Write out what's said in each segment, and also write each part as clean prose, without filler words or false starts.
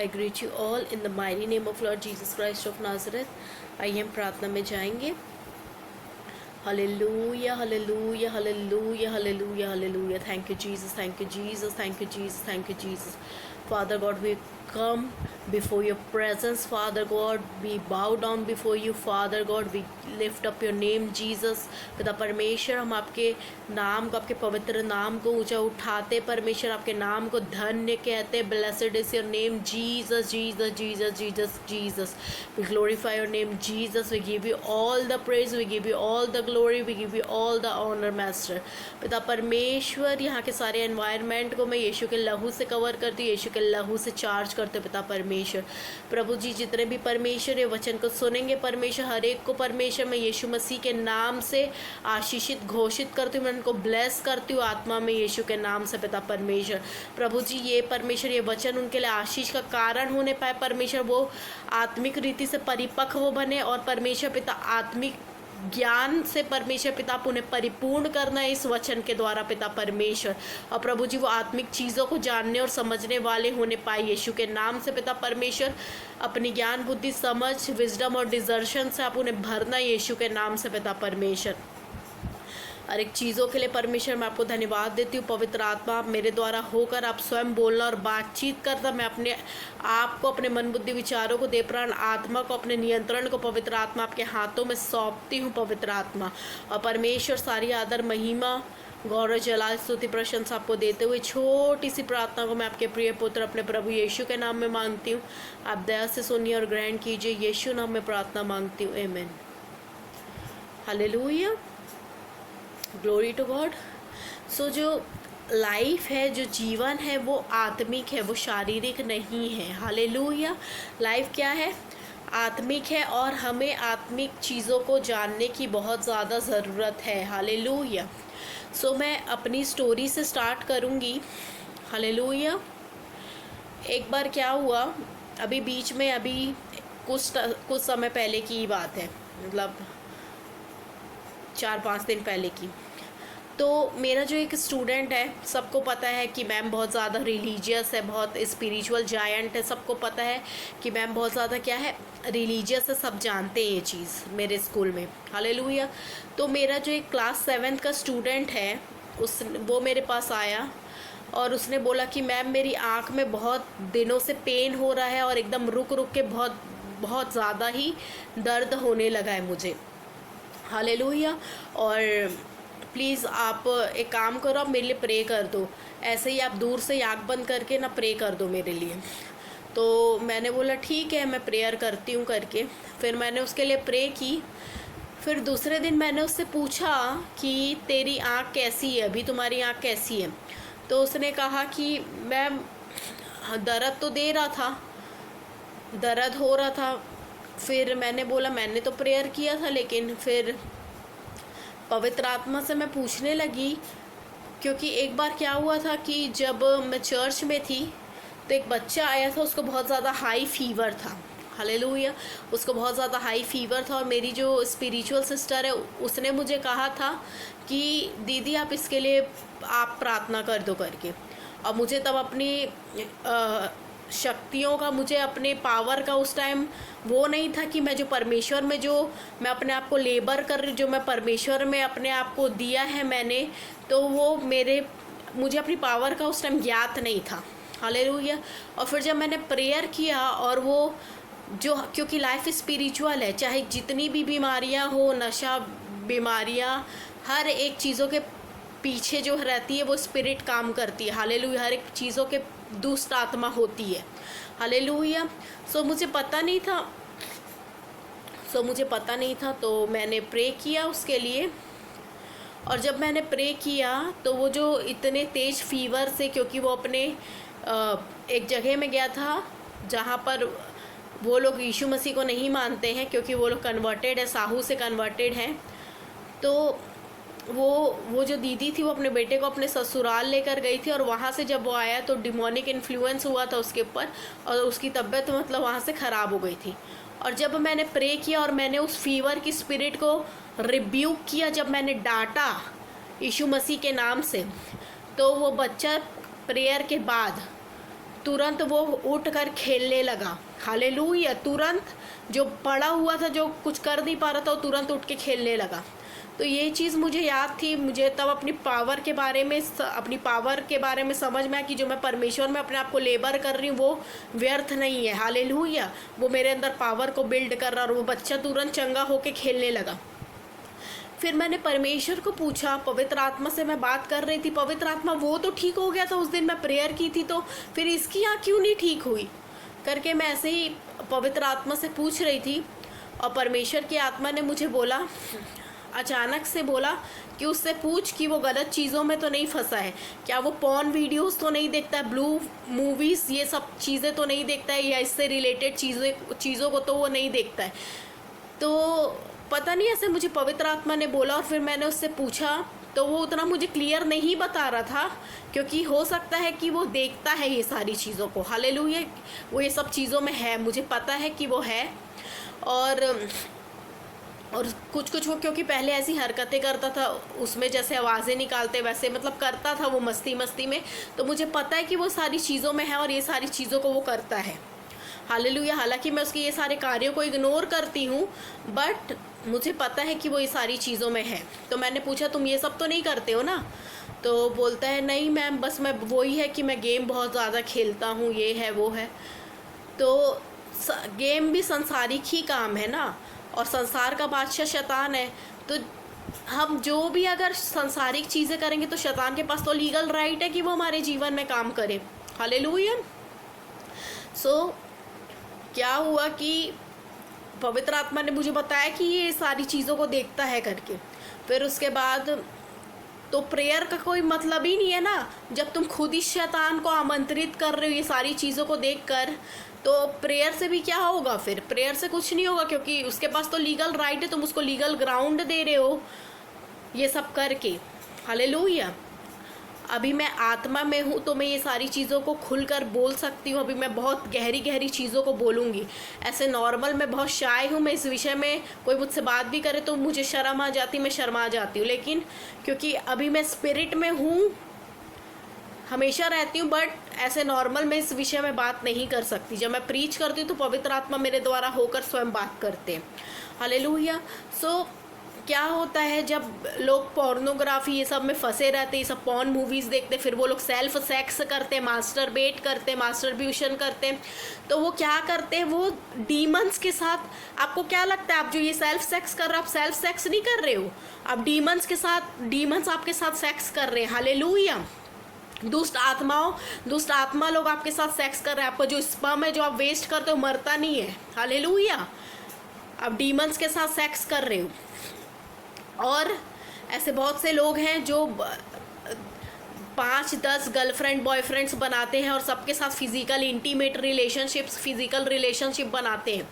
I greet you all in the mighty name of Lord Jesus Christ of Nazareth. आइए हम प्रार्थना में जाएंगे. Hallelujah, hallelujah, hallelujah, hallelujah, hallelujah. Thank you, Jesus. Thank you, Jesus. Thank you, Jesus. Thank you, Jesus. Father God, we come before your presence. Father God, we bow down before you. Father God, we lift up your name, Jesus. पिता परमेश्वर, हम आपके नाम को, आपके पवित्र नाम को ऊंचा उठाते. परमेश्वर, आपके नाम को धन्य कहते. Blessed is your name, Jesus, Jesus, Jesus, Jesus, Jesus. We glorify your name, Jesus. We give you all the praise. We give you all the glory. We give you all the honor, Master. पिता परमेश्वर, यहाँ के सारे environment को मैं यीशु के लहू से कवर करती हूँ, यीशु के लहू से चार्ज करते. पिता परमेश्वर, प्रभु जी, जितने भी परमेश्वर ये वचन को सुनेंगे परमेश्वर, हर एक को परमेश्वर मैं यीशु मसीह के नाम से आशीषित घोषित करती हूँ. मैं उनको ब्लेस करती हूँ आत्मा में यीशु के नाम से. पिता परमेश्वर, प्रभु जी, ये परमेश्वर, ये वचन उनके लिए आशीष का कारण होने पाए. परमेश्वर, वो आत्मिक रीति से परिपक्व बने और परमेश्वर पिता आत्मिक ज्ञान से परमेश्वर पिता आप उन्हें परिपूर्ण करना है इस वचन के द्वारा. पिता परमेश्वर, और प्रभु जी, वो आत्मिक चीज़ों को जानने और समझने वाले होने पाए यीशु के नाम से. पिता परमेश्वर, अपनी ज्ञान बुद्धि समझ विजडम और डिजर्शन से आप उन्हें भरना यीशु के नाम से. पिता परमेश्वर, हर एक चीज़ों के लिए परमेश्वर मैं आपको धन्यवाद देती हूँ. पवित्र आत्मा, आप मेरे द्वारा होकर आप स्वयं बोलना और बातचीत करता. मैं अपने आप को, अपने मन बुद्धि विचारों को, दे प्राण आत्मा को, अपने नियंत्रण को पवित्र आत्मा आपके हाथों में सौंपती हूँ. पवित्र आत्मा और परमेश्वर, सारी आदर महिमा गौरव जलाल स्तुति प्रशंसा आपको देते हुए छोटी सी प्रार्थना को मैं आपके प्रिय पुत्र अपने प्रभु यीशु के नाम में मांगती हूँ. आप दया से सुनिए और ग्रहण कीजिए. यीशु नाम में प्रार्थना मांगती हूँ. आमीन. हालेलुया, ग्लोरी टू गॉड. सो जो लाइफ है, जो जीवन है, वो आत्मिक है, वो शारीरिक नहीं है. हालेलुया. लाइफ क्या है? आत्मिक है और हमें आत्मिक चीज़ों को जानने की बहुत ज़्यादा ज़रूरत है. हालेलुया. सो मैं अपनी स्टोरी से स्टार्ट करूँगी. हालेलुया. एक बार क्या हुआ, अभी बीच में, अभी कुछ समय पहले की बात है, मतलब 4-5 दिन पहले की. तो मेरा जो एक स्टूडेंट है, सबको पता है कि मैम बहुत ज़्यादा रिलीजियस है, बहुत स्पिरिचुअल जायंट है. सबको पता है कि मैम बहुत ज़्यादा क्या है, रिलीजियस है. सब जानते हैं ये चीज़ मेरे स्कूल में. हालेलुया. तो मेरा जो एक क्लास 7th का स्टूडेंट है, वो मेरे पास आया और उसने बोला कि मैम, मेरी आँख में बहुत दिनों से पेन हो रहा है और एकदम रुक रुक के बहुत बहुत ज़्यादा ही दर्द होने लगा है मुझे. हालेलुया. और प्लीज़ आप एक काम करो, आप मेरे लिए प्रे कर दो. ऐसे ही आप दूर से आँख बंद करके ना प्रे कर दो मेरे लिए. तो मैंने बोला ठीक है, मैं प्रेयर करती हूँ करके. फिर मैंने उसके लिए प्रे की. फिर दूसरे दिन मैंने उससे पूछा कि तेरी आँख कैसी है, अभी तुम्हारी आँख कैसी है? तो उसने कहा कि मैम, दर्द तो दे रहा था, दर्द हो रहा था. फिर मैंने बोला मैंने तो प्रेयर किया था. लेकिन फिर पवित्र आत्मा से मैं पूछने लगी, क्योंकि एक बार क्या हुआ था कि जब मैं चर्च में थी तो एक बच्चा आया था, उसको बहुत ज़्यादा हाई फीवर था. हालेलुया. उसको बहुत ज़्यादा हाई फीवर था और मेरी जो स्पिरिचुअल सिस्टर है, उसने मुझे कहा था कि दीदी आप इसके लिए आप प्रार्थना कर दो करके. और मुझे तब अपनी शक्तियों का, मुझे अपने पावर का उस टाइम वो नहीं था कि मैं जो परमेश्वर में, जो मैं अपने आप को लेबर कर रही, जो मैं परमेश्वर में अपने आप को दिया है मैंने, तो वो मुझे अपनी पावर का उस टाइम ज्ञात नहीं था. हालेलुया. और फिर जब मैंने प्रेयर किया और वो जो, क्योंकि लाइफ स्पिरिचुअल है, चाहे जितनी भी बीमारियां हो, नशा बीमारियां, हर एक चीज़ों के पीछे जो रहती है वो स्पिरिट काम करती है. हालेलुया. हर एक चीज़ों के दुष्ट आत्मा होती है. हालेलुया. सो मुझे पता नहीं था तो मैंने प्रे किया उसके लिए. और जब मैंने प्रे किया तो वो जो इतने तेज़ फीवर से, क्योंकि वो अपने एक जगह में गया था जहाँ पर वो लोग यीशु मसीह को नहीं मानते हैं, क्योंकि वो लोग कन्वर्टेड है, साहू से कन्वर्टेड हैं. तो वो जो दीदी थी, वो अपने बेटे को अपने ससुराल लेकर गई थी. और वहाँ से जब वो आया तो डिमोनिक इन्फ्लुएंस हुआ था उसके ऊपर और उसकी तबीयत मतलब वहाँ से ख़राब हो गई थी. और जब मैंने प्रे किया और मैंने उस फीवर की स्पिरिट को रिब्यूक किया, जब मैंने डांटा यीशु मसीह के नाम से, तो वो बच्चा प्रेयर के बाद तुरंत वो उठ कर खेलने लगा। हालेलुया। तुरंत जो पड़ा हुआ था, जो कुछ कर नहीं पा रहा था, वो तुरंत उठ के खेलने लगा। तो ये चीज़ मुझे याद थी। मुझे तब अपनी पावर के बारे में समझ में आया कि जो मैं परमेश्वर में अपने आप को लेबर कर रही हूँ वो व्यर्थ नहीं है। हालेलुया। वो मेरे अंदर पावर को बिल्ड कर रहा, और वो बच्चा तुरंत चंगा होके खेलने लगा। फिर मैंने परमेश्वर को पूछा, पवित्र आत्मा से मैं बात कर रही थी, पवित्र आत्मा वो तो ठीक हो गया था, उस दिन मैं प्रेयर की थी, तो फिर इसकी यहाँ क्यों नहीं ठीक हुई करके मैं ऐसे ही पवित्र आत्मा से पूछ रही थी। और परमेश्वर की आत्मा ने मुझे बोला, अचानक से बोला कि उससे पूछ कि वो गलत चीज़ों में तो नहीं फंसा है, क्या वो पॉर्न वीडियोस तो नहीं देखता है, ब्लू मूवीज़ ये सब चीज़ें तो नहीं देखता है, या इससे रिलेटेड चीज़ों को तो वो नहीं देखता है। तो पता नहीं ऐसे मुझे पवित्र आत्मा ने बोला, और फिर मैंने उससे पूछा तो वो उतना मुझे क्लियर नहीं बता रहा था, क्योंकि हो सकता है कि वो देखता है ये सारी चीज़ों को। हालेलुया। वो ये सब चीज़ों में है, मुझे पता है कि वो है। और कुछ वो क्योंकि पहले ऐसी हरकतें करता था, उसमें जैसे आवाज़ें निकालते वैसे मतलब करता था वो मस्ती में, तो मुझे पता है कि वो सारी चीज़ों में है और ये सारी चीज़ों को वो करता है। हालेलुया। हालांकि मैं उसके ये सारे कार्यों को इग्नोर करती हूँ, बट मुझे पता है कि वो ये सारी चीज़ों में है। तो मैंने पूछा, तुम ये सब तो नहीं करते हो ना? तो बोलता है, नहीं मैम, बस मैं वही है कि मैं गेम बहुत ज़्यादा खेलता हूँ, ये है वो है। तो गेम भी संसारिक ही काम है ना, और संसार का बादशाह शैतान है। तो हम जो भी अगर संसारिक चीज़ें करेंगे तो शैतान के पास तो लीगल राइट है कि वो हमारे जीवन में काम करे। हालेलुया। सो क्या हुआ कि पवित्र आत्मा ने मुझे बताया कि ये सारी चीज़ों को देखता है करके। फिर उसके बाद तो प्रेयर का कोई मतलब ही नहीं है ना, जब तुम खुद ही शैतान को आमंत्रित कर रहे हो ये सारी चीज़ों को देखकर, तो प्रेयर से भी क्या होगा? फिर प्रेयर से कुछ नहीं होगा, क्योंकि उसके पास तो लीगल राइट है, तुम उसको लीगल ग्राउंड दे रहे हो ये सब करके। हालेलुया। अभी मैं आत्मा में हूँ तो मैं ये सारी चीज़ों को खुलकर बोल सकती हूँ। अभी मैं बहुत गहरी चीज़ों को बोलूँगी। ऐसे नॉर्मल मैं बहुत शाय हूँ, मैं इस विषय में कोई मुझसे बात भी करे तो मुझे शर्म आ जाती, मैं शर्मा जाती हूँ। लेकिन क्योंकि अभी मैं स्पिरिट में हूँ, हमेशा रहती हूँ, बट ऐसे नॉर्मल मैं इस विषय में बात नहीं कर सकती। जब मैं प्रीच करती हूँ तो पवित्र आत्मा मेरे द्वारा होकर स्वयं बात करते हैं। हालेलुया। सो क्या होता है जब लोग पोर्नोग्राफी ये सब में फंसे रहते हैं, ये सब पॉर्न मूवीज़ देखते हैं, फिर वो लोग सेल्फ सेक्स करते हैं, मास्टरबेट करते हैं, मास्टरब्यूशन करते हैं, तो वो क्या करते हैं? वो डीमंस के साथ। आपको क्या लगता है, आप जो ये सेल्फ सेक्स कर रहे हो, आप सेल्फ सेक्स नहीं कर रहे हो, आप डीमंस के साथ, डीमंस आपके साथ सेक्स कर रहे हैं। हालेलुया। दुष्ट आत्मा लोग आपके साथ सेक्स कर रहे हैं। आपका जो स्पर्म है जो आप वेस्ट करते हो मरता नहीं है। हालेलुया। आप डीमंस के साथ सेक्स कर रहे हो। और ऐसे बहुत से लोग हैं जो 5-10 गर्लफ्रेंड बॉयफ्रेंड्स बनाते हैं और सबके साथ फिजिकल इंटीमेट फिजिकल रिलेशनशिप बनाते हैं।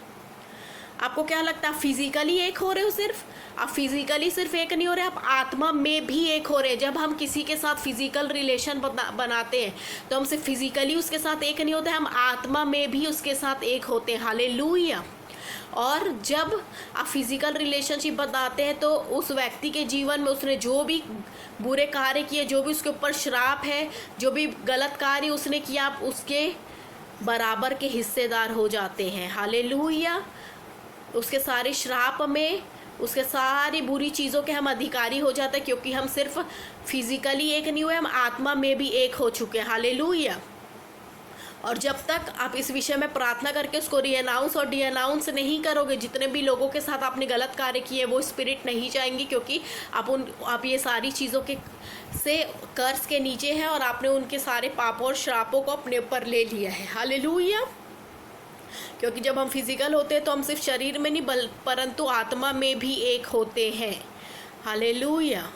आपको क्या लगता है, आप फिजिकली एक हो रहे हो? सिर्फ आप फिजिकली सिर्फ एक नहीं हो रहे, आप आत्मा में भी एक हो रहे हैं। जब हम किसी के साथ फिजिकल रिलेशन बनाते हैं तो हम सिर्फ फिजिकली उसके साथ एक नहीं होते, हम आत्मा में भी उसके साथ एक होते हैं। हालेलुया। और जब आप फिजिकल रिलेशनशिप बताते हैं तो उस व्यक्ति के जीवन में उसने जो भी बुरे कार्य किए, जो भी उसके ऊपर श्राप है, जो भी गलत कार्य उसने किया, आप उसके बराबर के हिस्सेदार हो जाते हैं। हालेलुया। उसके सारे श्राप में, उसके सारी बुरी चीज़ों के हम अधिकारी हो जाते हैं, क्योंकि हम सिर्फ फिजिकली एक नहीं हुए, हम आत्मा में भी एक हो चुके हैं। हालेलुया। और जब तक आप इस विषय में प्रार्थना करके उसको रीअनाउंस और डीअनाउंस नहीं करोगे, जितने भी लोगों के साथ आपने गलत कार्य किए वो स्पिरिट नहीं जाएंगी, क्योंकि आप ये सारी चीज़ों के से कर्ज के नीचे हैं और आपने उनके सारे पापों और श्रापों को अपने ऊपर ले लिया है। हालेलुया। क्योंकि जब हम फिजिकल होते हैं तो हम सिर्फ शरीर में नहीं परंतु आत्मा में भी एक होते हैं। हालेलुया।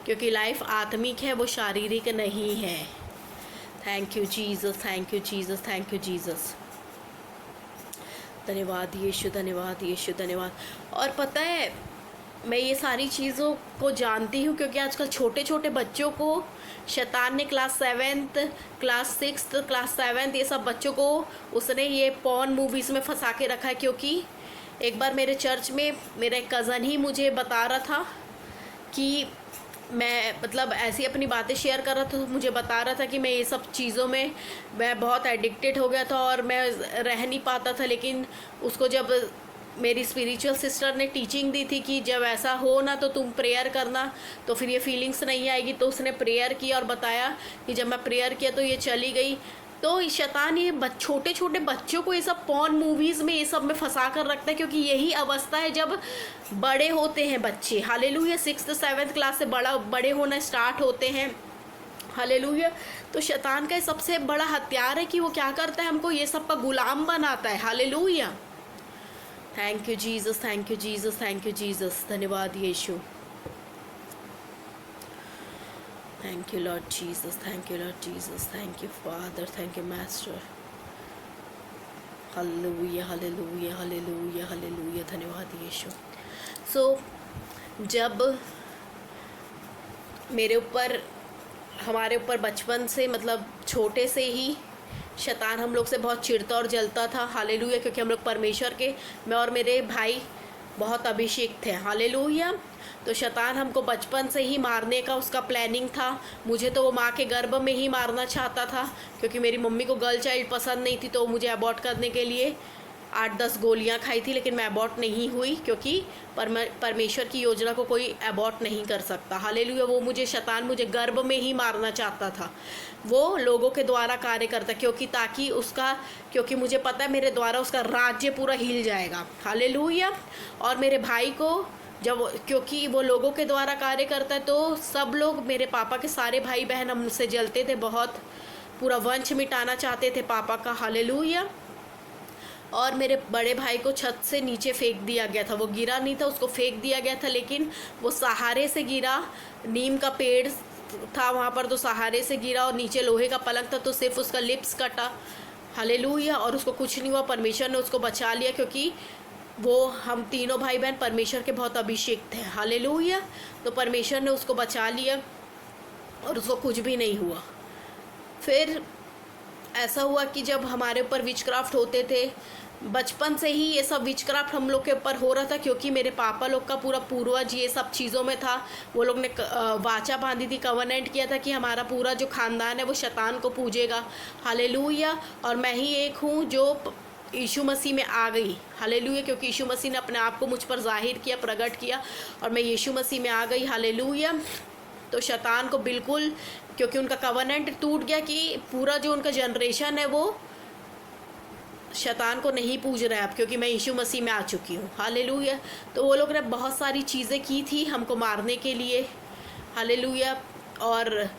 क्योंकि लाइफ आत्मिक है, वो शारीरिक नहीं है। Thank you Jesus, thank you Jesus, thank you Jesus. धन्यवाद यीशु, धन्यवाद यीशु, धन्यवाद। और पता है मैं ये सारी चीज़ों को जानती हूँ क्योंकि आजकल छोटे छोटे बच्चों को शैतान ने class 7th, class 6th, class 7th ये सब बच्चों को उसने ये पॉर्न मूवीज़ में फंसा के रखा है। क्योंकि एक बार मेरे चर्च में मेरा एक कज़न ही मुझे बता रहा था कि मैं मतलब ऐसी अपनी बातें शेयर कर रहा था, तो मुझे बता रहा था कि मैं ये सब चीज़ों में मैं बहुत एडिक्टेड हो गया था और मैं रह नहीं पाता था। लेकिन उसको जब मेरी स्पिरिचुअल सिस्टर ने टीचिंग दी थी कि जब ऐसा हो ना तो तुम प्रेयर करना, तो फिर ये फीलिंग्स नहीं आएगी। तो उसने प्रेयर किया और बताया कि जब मैं प्रेयर किया तो ये चली गई। तो शैतान ये छोटे छोटे बच्चों को ये सब पॉर्न मूवीज़ में ये सब में फंसा कर रखता है, क्योंकि यही अवस्था है जब बड़े होते हैं बच्चे। हालेलुया, 6th-7th क्लास से बड़े होना स्टार्ट होते हैं। हालेलुया। तो शैतान का सबसे बड़ा हथियार है कि वो क्या करता है, हमको ये सब का गुलाम बनाता है। Hallelujah. Thank you Jesus, thank you Jesus, thank you Jesus. धन्यवाद यीशु। Thank you, Lord Jesus. Thank you, Lord Jesus. Thank you, Father. Thank you, Master. Hallelujah, hallelujah, hallelujah, hallelujah. धन्यवाद यीशु। So, जब हमारे ऊपर बचपन से मतलब छोटे से ही शैतान हम लोग से बहुत चिढ़ता और जलता था। हालेलुया। क्योंकि हम लोग परमेश्वर के, मैं और मेरे भाई बहुत अभिषेक थे। हालेलुया। तो शैतान हमको बचपन से ही मारने का उसका प्लानिंग था। मुझे तो वो माँ के गर्भ में ही मारना चाहता था, क्योंकि मेरी मम्मी को गर्ल चाइल्ड पसंद नहीं थी। तो मुझे अबॉर्ट करने के लिए 8-10 गोलियां खाई थी, लेकिन मैं अबॉर्ट नहीं हुई, क्योंकि परमेश्वर की योजना को कोई अबॉर्ट नहीं कर सकता। हालेलुया। वो शैतान मुझे गर्भ में ही मारना चाहता था। वो लोगों के द्वारा कार्य करता, क्योंकि मुझे पता है मेरे द्वारा उसका राज्य पूरा हिल जाएगा। हालेलुया। और मेरे भाई को क्योंकि वो लोगों के द्वारा कार्य करता है, तो सब लोग, मेरे पापा के सारे भाई बहन हमसे जलते थे बहुत, पूरा वंश मिटाना चाहते थे पापा का। हालेलुया। और मेरे बड़े भाई को छत से नीचे फेंक दिया गया था। वो गिरा नहीं था, उसको फेंक दिया गया था, लेकिन वो सहारे से गिरा। नीम का पेड़ था वहाँ पर, तो सहारे से गिरा, और नीचे लोहे का पलंग था, तो सिर्फ उसका लिप्स कटा। हालेलुया। और उसको कुछ नहीं हुआ, परमेश्वर ने उसको बचा लिया, क्योंकि हम तीनों भाई बहन परमेश्वर के बहुत अभिषेक थे। हालेलुया। तो परमेश्वर ने उसको बचा लिया और उसको कुछ भी नहीं हुआ। फिर ऐसा हुआ कि जब हमारे ऊपर विचक्राफ्ट होते थे, बचपन से ही ये सब विचक्राफ्ट हम लोग के ऊपर हो रहा था, क्योंकि मेरे पापा लोग का पूरा पूर्वज ये सब चीज़ों में था। वो लोग ने वाचा बांधी थी, कवर्नेंट किया था कि हमारा पूरा जो ख़ानदान है वो शैतान को पूजेगा। हालेलुया। और मैं ही एक हूँ जो यीशु मसीह में आ गई। हालेलुया। क्योंकि यीशु मसीह ने अपने आप को मुझ पर जाहिर किया, प्रकट किया, और मैं यीशु मसीह में आ गई। हालेलुया। तो शैतान को बिल्कुल, क्योंकि उनका कवर्नेंट टूट गया कि पूरा जो उनका जनरेशन है वो शैतान को नहीं पूज रहा है अब, क्योंकि मैं यीशु मसीह में आ चुकी हूँ। हालेलुया। तो वो लोग ने बहुत सारी चीज़ें की थी हमको मारने के लिए। हालेलुया। और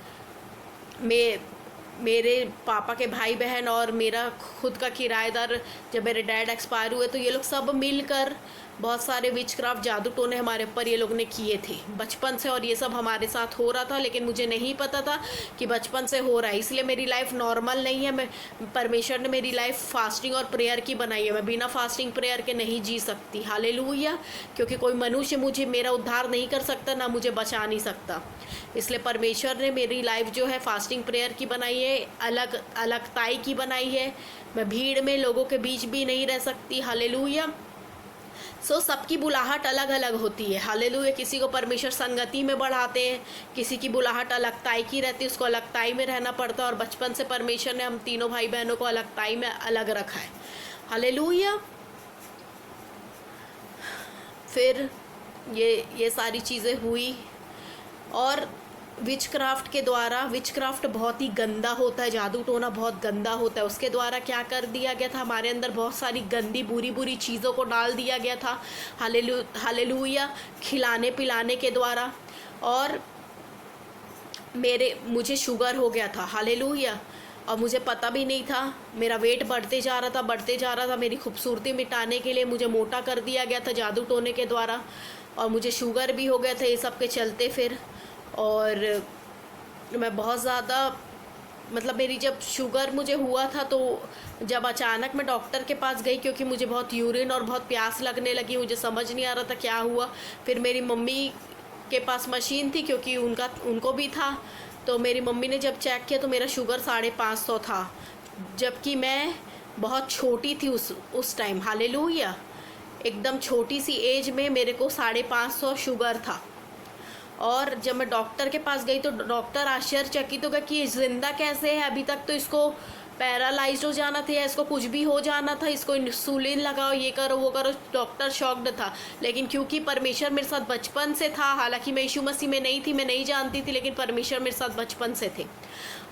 मेरे पापा के भाई बहन और मेरा खुद का किराएदार, जब मेरे डैड एक्सपायर हुए, तो ये लोग सब मिलकर बहुत सारे विचक्राफ्ट, जादू टोने हमारे ऊपर ये लोग ने किए थे बचपन से। और ये सब हमारे साथ हो रहा था, लेकिन मुझे नहीं पता था कि बचपन से हो रहा है। इसलिए मेरी लाइफ नॉर्मल नहीं है। परमेश्वर ने मेरी लाइफ फास्टिंग और प्रेयर की बनाई है। मैं बिना फास्टिंग प्रेयर के नहीं जी सकती। हालेलुया। क्योंकि कोई मनुष्य मेरा उद्धार नहीं कर सकता, ना मुझे बचा नहीं सकता। इसलिए परमेश्वर ने मेरी लाइफ जो है फास्टिंग प्रेयर की बनाई है, अलगताई की बनाई है। मैं भीड़ में लोगों के बीच भी नहीं रह सकती। हालेलुया। सबकी बुलाहट अलग अलग होती है। हालेलुया। किसी को परमेश्वर संगति में बढ़ाते हैं, किसी की बुलाहट अलगताई की रहती है, उसको अलगताई में रहना पड़ता है। और बचपन से परमेश्वर ने हम तीनों भाई बहनों को अलगताई में अलग रखा है। हालेलुया। फिर ये सारी चीज़ें हुई। और विचक्राफ्ट के द्वारा, विचक्राफ्ट बहुत ही गंदा होता है, जादू टोना बहुत गंदा होता है। उसके द्वारा क्या कर दिया गया था, हमारे अंदर बहुत सारी गंदी बुरी चीज़ों को डाल दिया गया था। हालेलुया। खिलाने पिलाने के द्वारा। और मुझे शुगर हो गया था। हालेलुया। और मुझे पता भी नहीं था, मेरा वेट बढ़ते जा रहा था। मेरी खूबसूरती मिटाने के लिए मुझे मोटा कर दिया गया था जादू टोने के द्वारा। और मुझे शुगर भी हो गया था ये सब के चलते। फिर और मैं बहुत ज़्यादा, मतलब मेरी जब शुगर मुझे हुआ था, तो जब अचानक मैं डॉक्टर के पास गई, क्योंकि मुझे बहुत यूरिन और बहुत प्यास लगने लगी, मुझे समझ नहीं आ रहा था क्या हुआ। फिर मेरी मम्मी के पास मशीन थी, क्योंकि उनको भी था। तो मेरी मम्मी ने जब चेक किया तो मेरा शुगर 550 था, जबकि मैं बहुत छोटी थी उस टाइम। हालेलुया। एकदम छोटी सी एज में मेरे को 550 शुगर था। और जब मैं डॉक्टर के पास गई तो डॉक्टर आश्चर्यचकित हो गया कि ये जिंदा कैसे है, अभी तक तो इसको पैरालाइज्ड हो जाना था या इसको कुछ भी हो जाना था, इसको इंसुलिन लगाओ, ये करो वो करो। डॉक्टर शॉक्ड था, लेकिन क्योंकि परमेश्वर मेरे साथ बचपन से था, हालांकि मैं यीशु मसीह में नहीं थी, मैं नहीं जानती थी, लेकिन परमेश्वर मेरे साथ बचपन से थे।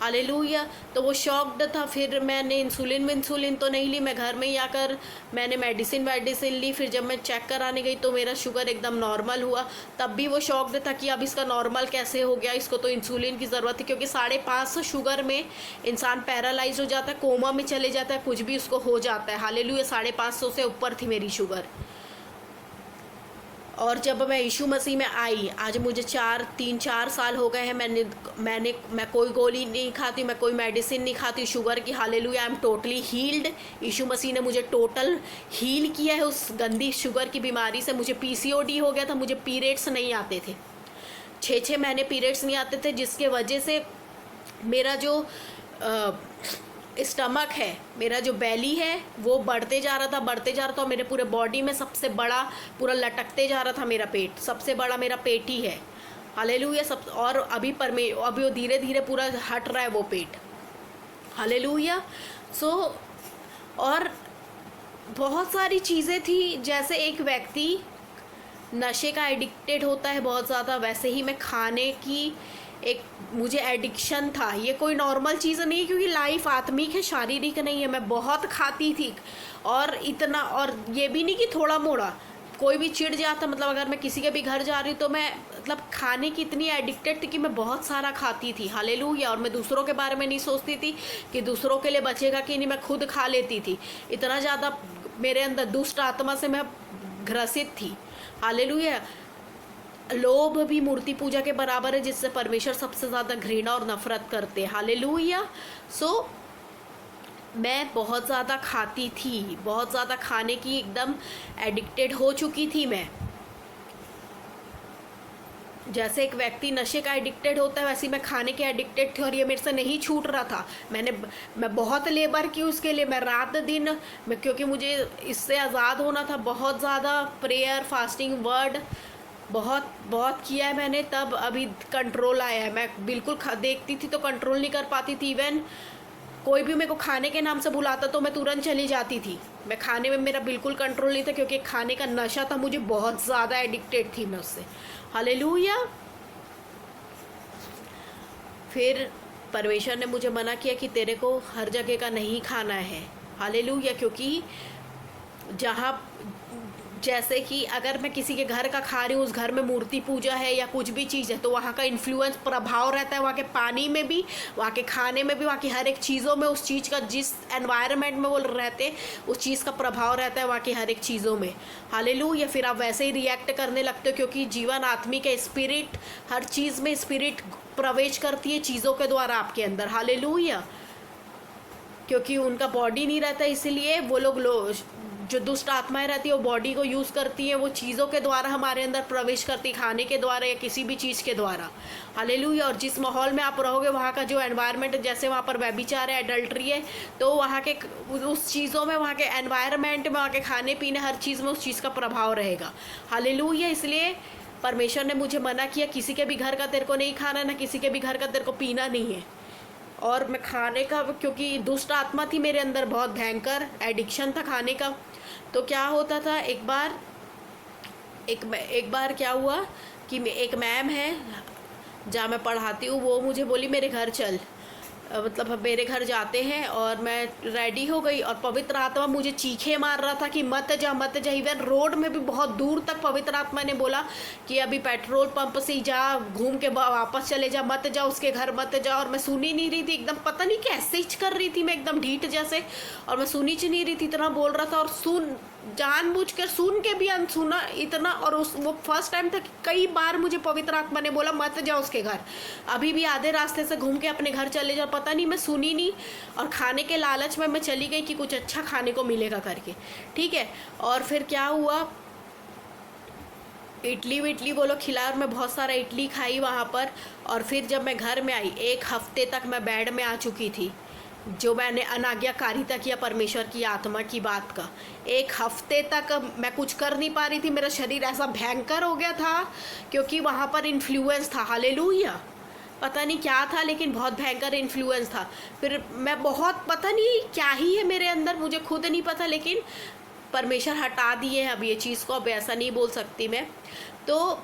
हालेलुया। तो वो शॉक्ड था। फिर मैंने इंसुलिन तो नहीं ली, मैं घर में ही आकर मैंने मेडिसिन ली। फिर जब मैं चेक कराने गई तो मेरा शुगर एकदम नॉर्मल हुआ। तब भी वो शॉक्ड था कि अब इसका नॉर्मल कैसे हो गया, इसको तो इंसुलिन की ज़रूरत है, क्योंकि 550 शुगर में इंसान पैरालाइज हो जाता है, कोमा में चले जाता है, कुछ भी उसको हो जाता है। हालेलुया। 550 से ऊपर थी मेरी शुगर। और जब मैं यीशु मसीह में आई, आज मुझे 3-4 साल हो गए हैं, मैं कोई गोली नहीं खाती, मैं कोई मेडिसिन नहीं खाती शुगर की। हालेलुया। I am totally healed. Yeshu Masih ने मुझे टोटल हील किया है उस गंदी शुगर की बीमारी से। मुझे पीसीओडी हो गया था, मुझे पीरियड्स नहीं आते थे, 6 महीने पीरियड्स नहीं आते थे, जिसके वजह से मेरा जो स्टमक है, मेरा जो बेली है वो बढ़ते जा रहा था, और मेरे पूरे बॉडी में सबसे बड़ा पूरा लटकते जा रहा था मेरा पेट, सबसे बड़ा मेरा पेट ही है। हालेलुया। सब और अभी वो धीरे धीरे पूरा हट रहा है वो पेट। हालेलुया। और बहुत सारी चीज़ें थी, जैसे एक व्यक्ति नशे का एडिक्टेड होता है बहुत ज़्यादा, वैसे ही मैं खाने की एक मुझे एडिक्शन था। ये कोई नॉर्मल चीज़ नहीं है, क्योंकि लाइफ आत्मिक है, शारीरिक नहीं है। मैं बहुत खाती थी, और इतना, और ये भी नहीं कि थोड़ा मोड़ा, कोई भी चिढ़ जाता, मतलब अगर मैं किसी के भी घर जा रही तो मैं मतलब खाने की इतनी एडिक्टेड थी कि मैं बहुत सारा खाती थी। हालेलुया। और मैं दूसरों के बारे में नहीं सोचती थी कि दूसरों के लिए बचेगा कि नहीं, मैं खुद खा लेती थी। इतना ज़्यादा मेरे अंदर दुष्ट आत्मा से मैं ग्रसित थी। हालेलुया। लोभ भी मूर्ति पूजा के बराबर है, जिससे परमेश्वर सबसे ज़्यादा घृणा और नफरत करते हैं। हालेलुया। मैं बहुत ज़्यादा खाती थी, बहुत ज़्यादा खाने की एकदम एडिक्टेड हो चुकी थी मैं। जैसे एक व्यक्ति नशे का एडिक्टेड होता है, वैसे मैं खाने के एडिक्टेड थी, और ये मेरे से नहीं छूट रहा था। मैं बहुत लेबर की उसके लिए, मैं रात दिन क्योंकि मुझे इससे आज़ाद होना था, बहुत ज़्यादा प्रेयर, फास्टिंग, वर्ड बहुत किया है मैंने, तब अभी कंट्रोल आया है। मैं बिल्कुल देखती थी तो कंट्रोल नहीं कर पाती थी। इवन कोई भी मेरे को खाने के नाम से बुलाता तो मैं तुरंत चली जाती थी। मैं खाने में मेरा बिल्कुल कंट्रोल नहीं था, क्योंकि खाने का नशा था, मुझे बहुत ज़्यादा एडिक्टेड थी मैं उससे। हालेलुया। फिर परमेश्वर ने मुझे मना किया कि तेरे को हर जगह का नहीं खाना है। हालेलुया। क्योंकि जैसे कि अगर मैं किसी के घर का खा रही हूँ, उस घर में मूर्ति पूजा है या कुछ भी चीज़ है, तो वहाँ का इन्फ्लुएंस, प्रभाव रहता है, वहाँ के पानी में भी, वहाँ के खाने में भी, वहाँ की हर एक चीज़ों में, उस चीज़ का जिस एनवायरनमेंट में वो रहते हैं उस चीज़ का प्रभाव रहता है वहाँ की हर एक चीज़ों में। हालेलुया। फिर आप वैसे ही रिएक्ट करने लगते हो, क्योंकि जीवन आत्मिक है, स्पिरिट, हर चीज़ में स्पिरिट प्रवेश करती है चीज़ों के द्वारा आपके अंदर। हालेलुया। क्योंकि उनका बॉडी नहीं रहता, इसीलिए वो लोग जो दुष्ट आत्माएं रहती है वो बॉडी को यूज़ करती हैं, वो चीज़ों के द्वारा हमारे अंदर प्रवेश करती, खाने के द्वारा या किसी भी चीज़ के द्वारा। हालेलुया। और जिस माहौल में आप रहोगे, वहाँ का जो एनवायरनमेंट है, जैसे वहाँ पर व्यभिचार है, एडल्ट्री है, तो वहाँ के उस चीज़ों में, वहाँ के एनवायरनमेंट में, वहाँ के खाने पीने, हर चीज़ में उस चीज़ का प्रभाव रहेगा। हालेलुया। इसलिए परमेश्वर ने मुझे मना किया, किसी के भी घर का तेरे को नहीं खाना, ना किसी के भी घर का तेरे को पीना नहीं है। और मैं खाने का, क्योंकि दुष्ट आत्मा थी मेरे अंदर, बहुत भयंकर एडिक्शन था खाने का। तो क्या होता था, एक बार क्या हुआ कि एक मैम है जहाँ मैं पढ़ाती हूँ, वो मुझे बोली मेरे घर चल, मतलब मेरे घर जाते हैं, और मैं रेडी हो गई, और पवित्र आत्मा मुझे चीखे मार रहा था कि मत जा मत जा। इवन रोड में भी बहुत दूर तक पवित्र आत्मा ने बोला कि अभी पेट्रोल पंप से ही जा, घूम के वापस चले जा, मत जा उसके घर मत जा। और मैं सुनी नहीं रही थी, एकदम पता नहीं कैसे ही कर रही थी मैं, एकदम ढीठ जैसे, और मैं सुनी नहीं रही थी, इतना बोल रहा था, और जानबूझकर सुन के भी अनसुना इतना। और वो फर्स्ट टाइम था कि कई बार मुझे पवित्र आत्मा ने बोला मत जाओ उसके घर, अभी भी आधे रास्ते से घूम के अपने घर चले जाओ। पता नहीं, मैं सुनी नहीं, और खाने के लालच में मैं चली गई कि कुछ अच्छा खाने को मिलेगा करके। ठीक है। और फिर क्या हुआ, इडली विडली वो लोग खिला, और मैं बहुत सारा इडली खाई वहाँ पर। और फिर जब मैं घर में आई, 1 हफ्ते तक मैं बेड में आ चुकी थी। जो मैंने अनाज्ञाकारिता किया परमेश्वर की आत्मा की बात का, 1 हफ्ते तक मैं कुछ कर नहीं पा रही थी। मेरा शरीर ऐसा भयंकर हो गया था क्योंकि वहाँ पर इन्फ्लुएंस था। हालेलुया। पता नहीं क्या था लेकिन बहुत भयंकर इन्फ्लुएंस था। फिर मैं बहुत, पता नहीं क्या ही है मेरे अंदर, मुझे खुद नहीं पता, लेकिन परमेश्वर हटा दिए है अब ये चीज़ को। अब ऐसा नहीं बोल सकती मैं। तो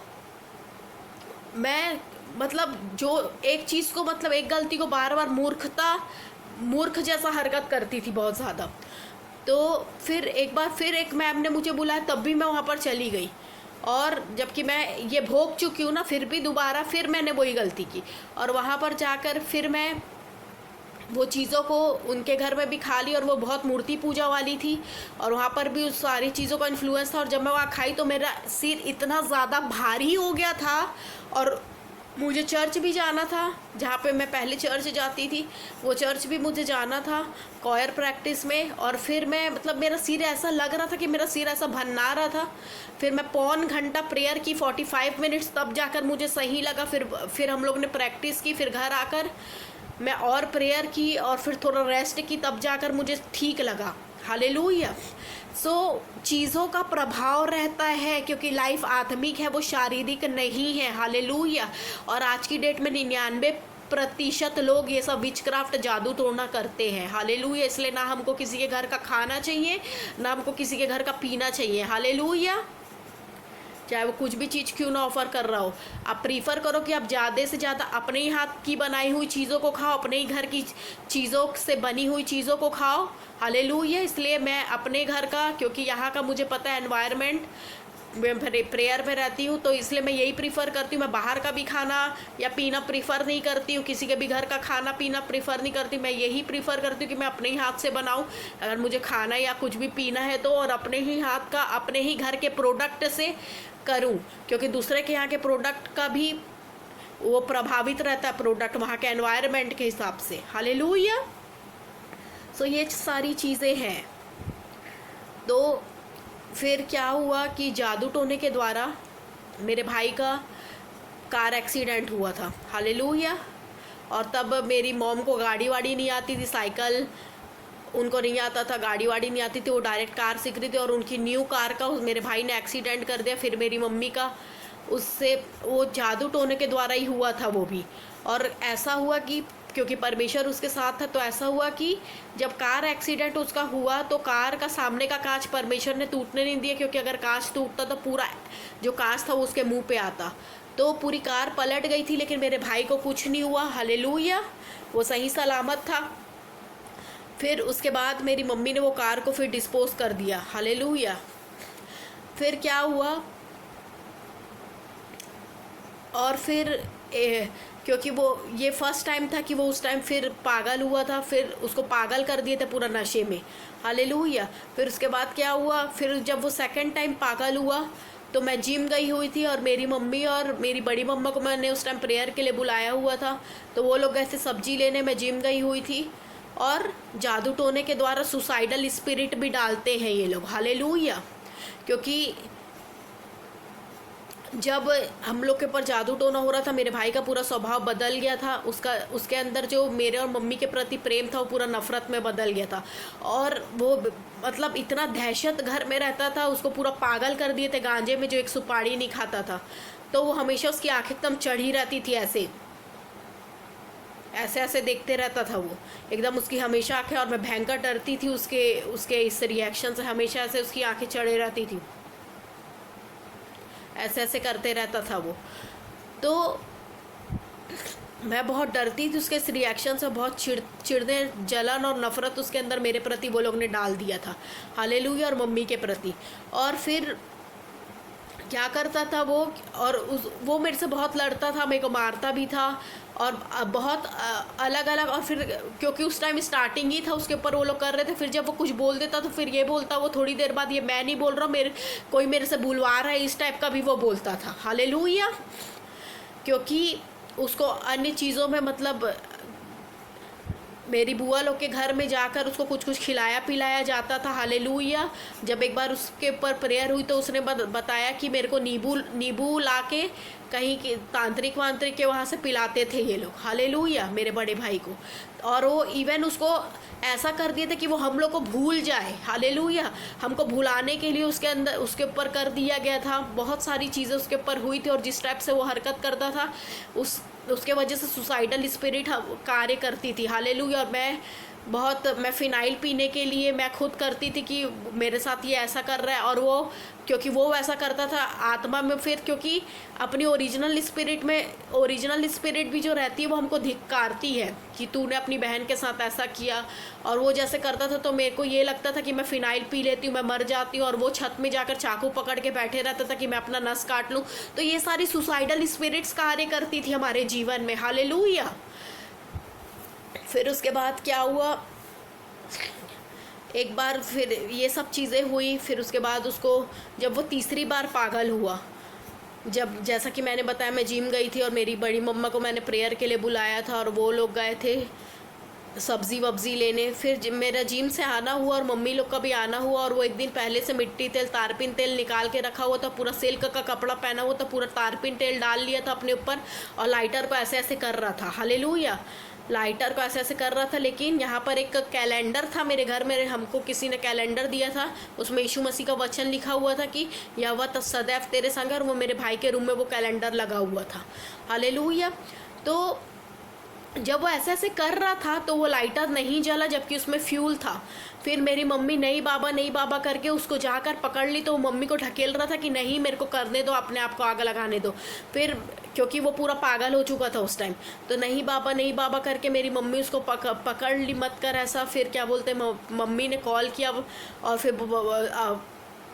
मैं मतलब जो एक चीज़ को, मतलब एक गलती को बार बार मूर्ख जैसा हरकत करती थी बहुत ज़्यादा। तो फिर एक बार फिर एक मैम ने मुझे बुलाया, तब भी मैं वहाँ पर चली गई। और जबकि मैं ये भोग चुकी हूँ ना, फिर भी दोबारा फिर मैंने वही गलती की। और वहाँ पर जाकर फिर मैं वो चीज़ों को उनके घर में भी खा ली, और वो बहुत मूर्ति पूजा वाली थी, और वहाँ पर भी उस सारी चीज़ों का इन्फ्लुएंस था। और जब मैं वहाँ खाई तो मेरा सिर इतना ज़्यादा भारी हो गया था। और मुझे चर्च भी जाना था, जहाँ पे मैं पहले चर्च जाती थी, वो चर्च भी मुझे जाना था कॉयर प्रैक्टिस में। और फिर मैं, मतलब मेरा सिर ऐसा लग रहा था कि मेरा सिर ऐसा भन्ना रहा था। फिर मैं 1.25 घंटा प्रेयर की, 45 मिनट्स, तब जाकर मुझे सही लगा। फिर हम लोग ने प्रैक्टिस की, फिर घर आकर मैं और प्रेयर की, और फिर थोड़ा रेस्ट की, तब जाकर मुझे ठीक लगा। हालेलुया। सो चीज़ों का प्रभाव रहता है, क्योंकि लाइफ आत्मिक है, वो शारीरिक नहीं है। हालेलुया। और आज की डेट में 99% लोग ये सब विचक्राफ्ट, जादू टोना करते हैं। हालेलुया। इसलिए ना हमको किसी के घर का खाना चाहिए, ना हमको किसी के घर का पीना चाहिए। हालेलुया। चाहे वो कुछ भी चीज़ क्यों ना ऑफ़र कर रहा हो, आप प्रीफर करो कि आप ज़्यादा से ज़्यादा अपने ही हाथ की बनाई हुई चीज़ों को खाओ, अपने ही घर की चीज़ों से बनी हुई चीज़ों को खाओ। हालेलुया। इसलिए मैं अपने घर का, क्योंकि यहाँ का मुझे पता है एनवायरनमेंट, मैं प्रेयर में रहती हूँ, तो इसलिए मैं यही प्रीफर करती हूँ। मैं बाहर का भी खाना या पीना प्रीफर नहीं करती हूँ, किसी के भी घर का खाना पीना प्रीफर नहीं करती। मैं यही प्रीफर करती हूँ कि मैं अपने ही हाथ से बनाऊँ, अगर मुझे खाना या कुछ भी पीना है तो, और अपने ही हाथ का, अपने ही घर के प्रोडक्ट से करूं। क्योंकि दूसरे के यहाँ के प्रोडक्ट का भी वो प्रभावित रहता है, प्रोडक्ट वहाँ के एनवायरनमेंट के हिसाब से। हालेलुया। सो ये सारी चीज़ें हैं। तो फिर क्या हुआ कि जादू टोने के द्वारा मेरे भाई का कार एक्सीडेंट हुआ था। हालेलुया। और तब मेरी मॉम को गाड़ी वाड़ी नहीं आती थी, साइकिल उनको नहीं आता था, गाड़ी वाड़ी नहीं आती थी, वो डायरेक्ट कार सीख रही थी। और उनकी न्यू कार का मेरे भाई ने एक्सीडेंट कर दिया। फिर मेरी मम्मी का उससे, वो जादू टोने के द्वारा ही हुआ था वो भी। और ऐसा हुआ कि क्योंकि परमेश्वर उसके साथ था, तो ऐसा हुआ कि जब कार एक्सीडेंट उसका हुआ तो कार का सामने का कांच परमेश्वर ने टूटने नहीं दिया, क्योंकि अगर कांच टूटता तो पूरा जो कांच था वो उसके मुंह पे आता, तो पूरी कार पलट गई थी। लेकिन मेरे भाई को कुछ नहीं हुआ। हालेलुया। वो सही सलामत था। फिर उसके बाद मेरी मम्मी ने वो कार को फिर डिस्पोज कर दिया। हालेलुया। फिर क्या हुआ, और फिर क्योंकि वो ये फर्स्ट टाइम था कि वो उस टाइम फिर पागल हुआ था, फिर उसको पागल कर दिए थे पूरा नशे में। हालेलुया। फिर उसके बाद क्या हुआ, फिर जब वो सेकंड टाइम पागल हुआ तो मैं जिम गई हुई थी, और मेरी मम्मी और मेरी बड़ी मम्मा को मैंने उस टाइम प्रेयर के लिए बुलाया हुआ था, तो वो लोग गए थे सब्जी लेने, मैं जिम गई हुई थी। और जादू टोने के द्वारा सुसाइडल स्पिरिट भी डालते हैं ये लोग। हालेलुया। क्योंकि जब हम लोग के ऊपर जादू टोना हो रहा था, मेरे भाई का पूरा स्वभाव बदल गया था। उसके अंदर जो मेरे और मम्मी के प्रति प्रेम था वो पूरा नफरत में बदल गया था। और वो मतलब इतना दहशत घर में रहता था, उसको पूरा पागल कर दिए थे गांजे में, जो एक सुपारी नहीं खाता था। तो वो हमेशा उसकी आंखें एकदम चढ़ी रहती थी, ऐसे ऐसे ऐसे देखते रहता था वो एकदम, उसकी हमेशा आंखें, और मैं भयंकर डरती थी उसके इस रिएक्शन से। हमेशा ऐसे उसकी आंखें चढ़े रहती थी, ऐसे ऐसे करते रहता था वो। तो मैं बहुत डरती थी उसके इस रिएक्शन से, बहुत चिढ़ने, जलन और नफरत उसके अंदर मेरे प्रति वो लोग ने डाल दिया था। हालेलुया। और मम्मी के प्रति। और फिर क्या करता था वो, और वो मेरे से बहुत लड़ता था, मेरे को मारता भी था, और बहुत अलग अलग। और फिर क्योंकि उस टाइम स्टार्टिंग ही था, उसके ऊपर वो लोग कर रहे थे। फिर जब वो कुछ बोल देता तो फिर ये बोलता, वो थोड़ी देर बाद ये मैं नहीं बोल रहा हूँ, कोई मेरे से बुलवा रहा है, इस टाइप का भी वो बोलता था। हालेलुया। क्योंकि उसको अन्य चीज़ों में मतलब मेरी बुआ लोग के घर में जाकर उसको कुछ कुछ खिलाया पिलाया जाता था। हालेलुया। जब एक बार उसके ऊपर प्रेयर हुई तो उसने बताया कि मेरे को नींबू नींबू ला के कहीं के तांत्रिक वांत्रिक के वहाँ से पिलाते थे ये लोग। हालेलुया। मेरे बड़े भाई को, और वो इवन उसको ऐसा कर दिए थे कि वो हम लोग को भूल जाए। हालेलुया। हमको भुलाने के लिए उसके अंदर उसके ऊपर कर दिया गया था। बहुत सारी चीज़ें उसके ऊपर हुई थी, और जिस टाइप से वो हरकत करता था उसके वजह से सुसाइडल स्पिरिट कार्य करती थी। हालेलुया। और मैं फ़िनाइल पीने के लिए मैं खुद करती थी कि मेरे साथ ये ऐसा कर रहा है, और वो क्योंकि वो वैसा करता था आत्मा में, फिर क्योंकि अपनी ओरिजिनल स्पिरिट भी जो रहती है वो हमको धिक्कारती है कि तूने अपनी बहन के साथ ऐसा किया, और वो जैसे करता था तो मेरे को ये लगता था कि मैं फ़िनाइल पी लेती हूँ, मैं मर जाती हूँ, और वो छत में जाकर चाकू पकड़ के बैठे रहता था कि मैं अपना नस काट लूँ। तो ये सारी सुसाइडल स्पिरिट्स कार्य करती थी हमारे जीवन में। हालेलुया। फिर उसके बाद क्या हुआ, एक बार फिर ये सब चीज़ें हुई। फिर उसके बाद उसको जब वो तीसरी बार पागल हुआ, जब जैसा कि मैंने बताया मैं जिम गई थी और मेरी बड़ी मम्मा को मैंने प्रेयर के लिए बुलाया था, और वो लोग गए थे सब्ज़ी वब्ज़ी लेने। फिर मेरा जिम से आना हुआ और मम्मी लोग का भी आना हुआ, और वो एक दिन पहले से मिट्टी तेल तारपीन तेल निकाल के रखा हुआ था, पूरा सिल्क का कपड़ा पहना हुआ था, पूरा तारपीन तेल डाल लिया था अपने ऊपर, और लाइटर को ऐसे ऐसे कर रहा था। हालेलुया। लाइटर को ऐसे ऐसे कर रहा था। लेकिन यहाँ पर एक कैलेंडर था मेरे घर में, हमको किसी ने कैलेंडर दिया था, उसमें यीशु मसीह का वचन लिखा हुआ था कि यहोवा सदैव तेरे संग है, और वो मेरे भाई के रूम में वो कैलेंडर लगा हुआ था। हालेलुया। तो जब वो ऐसे ऐसे कर रहा था तो वो लाइटर नहीं जला, जबकि उसमें फ्यूल था। फिर मेरी मम्मी नहीं बाबा करके उसको जाकर पकड़ ली, तो वो मम्मी को ढकेल रहा था कि नहीं मेरे को करने दो, अपने आप को आग लगाने दो। फिर क्योंकि वो पूरा पागल हो चुका था उस टाइम, तो नहीं बाबा करके मेरी मम्मी उसको पकड़ ली, मत कर ऐसा। फिर क्या बोलते मम्मी ने कॉल किया, और फिर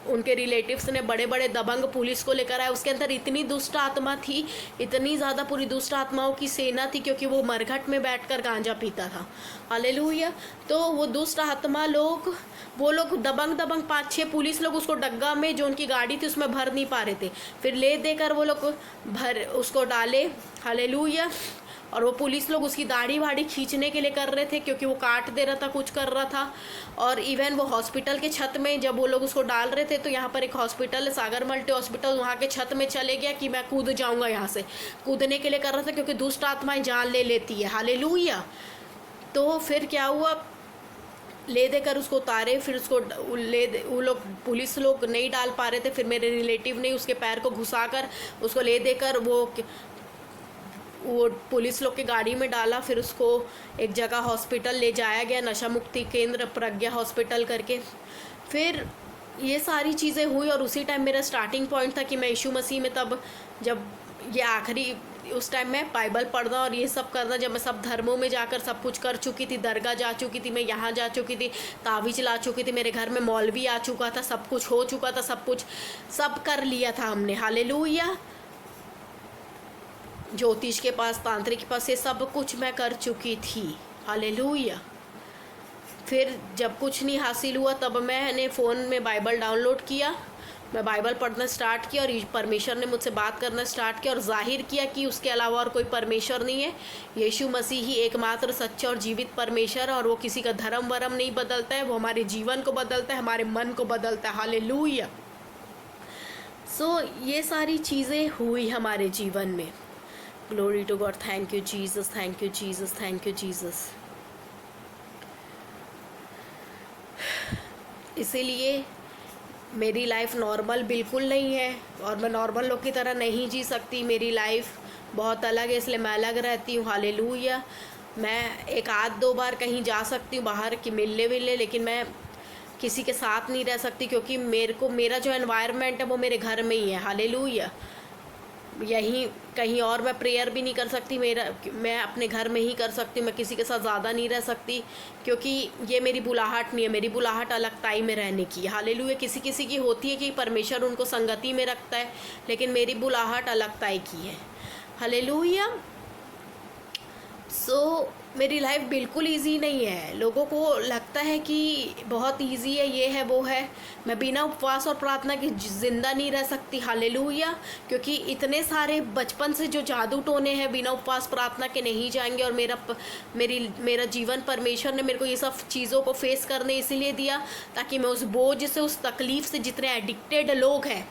उनके रिलेटिव्स ने बड़े बड़े दबंग पुलिस को लेकर आए। उसके अंदर इतनी दुष्ट आत्मा थी, इतनी ज़्यादा पूरी दुष्ट आत्माओं की सेना थी, क्योंकि वो मरघट में बैठकर गांजा पीता था। हालेलुया। तो वो दुष्ट आत्मा लोग, वो लोग दबंग 5-6 पुलिस लोग उसको डग्गा में जो उनकी गाड़ी थी उसमें भर नहीं पा रहे थे, फिर ले देकर वो लोग उसको डाले। हालेलुया। और वो पुलिस लोग उसकी दाढ़ी वाड़ी खींचने के लिए कर रहे थे, क्योंकि वो काट दे रहा था, कुछ कर रहा था। और इवन वो हॉस्पिटल के छत में जब वो लोग उसको डाल रहे थे, तो यहाँ पर एक हॉस्पिटल है सागर मल्टी हॉस्पिटल, वहाँ के छत में चले गया कि मैं कूद जाऊँगा यहाँ से, कूदने के लिए कर रहा था, क्योंकि दुष्ट आत्माएं जान ले लेती है। हालेलुया। तो फिर क्या हुआ, ले देकर उसको उतारे, फिर उसको वो लोग पुलिस लोग नहीं डाल पा रहे थे, फिर मेरे रिलेटिव ने उसके पैर को घुसाकर उसको ले देकर वो पुलिस लोग की गाड़ी में डाला। फिर उसको एक जगह हॉस्पिटल ले जाया गया, नशा मुक्ति केंद्र प्रज्ञा हॉस्पिटल करके। फिर ये सारी चीज़ें हुई, और उसी टाइम मेरा स्टार्टिंग पॉइंट था कि मैं यीशु मसीह में, तब जब ये आखिरी उस टाइम मैं बाइबल पढ़ना और ये सब करना, जब मैं सब धर्मों में जाकर सब कुछ कर चुकी थी, दरगाह जा चुकी थी, मैं यहाँ जा चुकी थी, तावीज़ ला चुकी थी, मेरे घर में मौलवी आ चुका था, सब कुछ हो चुका था, सब कर लिया था हमने। हालेलुया। ज्योतिष के पास, तांत्रिक के पास, ये सब कुछ मैं कर चुकी थी। हालेलुया। फिर जब कुछ नहीं हासिल हुआ, तब मैंने फ़ोन में बाइबल डाउनलोड किया, मैं बाइबल पढ़ना स्टार्ट किया, और परमेश्वर ने मुझसे बात करना स्टार्ट किया, और जाहिर किया कि उसके अलावा और कोई परमेश्वर नहीं है। यीशु मसीह ही एकमात्र सच्चा और जीवित परमेश्वर है, और वो किसी का धर्म वरम नहीं बदलता है, वो हमारे जीवन को बदलता है, हमारे मन को बदलता है। हालेलुया। सो ये सारी चीज़ें हुई हमारे जीवन में। Glory to God. Thank you Jesus, thank you Jesus, thank you Jesus. इसीलिए मेरी लाइफ नॉर्मल बिल्कुल नहीं है, और मैं नॉर्मल लोग की तरह नहीं जी सकती। मेरी लाइफ बहुत अलग है, इसलिए मैं अलग रहती हूँ। हालेलुया। मैं एक आध दो बार कहीं जा सकती हूँ बाहर की मिलने विलने, लेकिन मैं किसी के साथ नहीं रह सकती, क्योंकि मेरा जो एनवायरनमेंट है वो मेरे घर में ही है। हालेलुया। यहीं कहीं और मैं प्रेयर भी नहीं कर सकती, मैं अपने घर में ही कर सकती हूँ, मैं किसी के साथ ज़्यादा नहीं रह सकती, क्योंकि ये मेरी बुलाहट नहीं है। मेरी बुलाहट अलगताई में रहने की है। हालेलुया। किसी किसी की होती है कि परमेश्वर उनको संगति में रखता है, लेकिन मेरी बुलाहट अलगताई की है। हालेलुया। सो मेरी लाइफ बिल्कुल इजी नहीं है। लोगों को लगता है कि बहुत इजी है, ये है वो है। मैं बिना उपवास और प्रार्थना के ज़िंदा नहीं रह सकती। हालेलुया। क्योंकि इतने सारे बचपन से जो जादू टोने हैं बिना उपवास प्रार्थना के नहीं जाएंगे। और मेरा जीवन परमेश्वर ने मेरे को ये सब चीज़ों को फेस करने इसीलिए दिया ताकि मैं उस बोझ से, उस तकलीफ़ से, जितने एडिक्टेड लोग हैं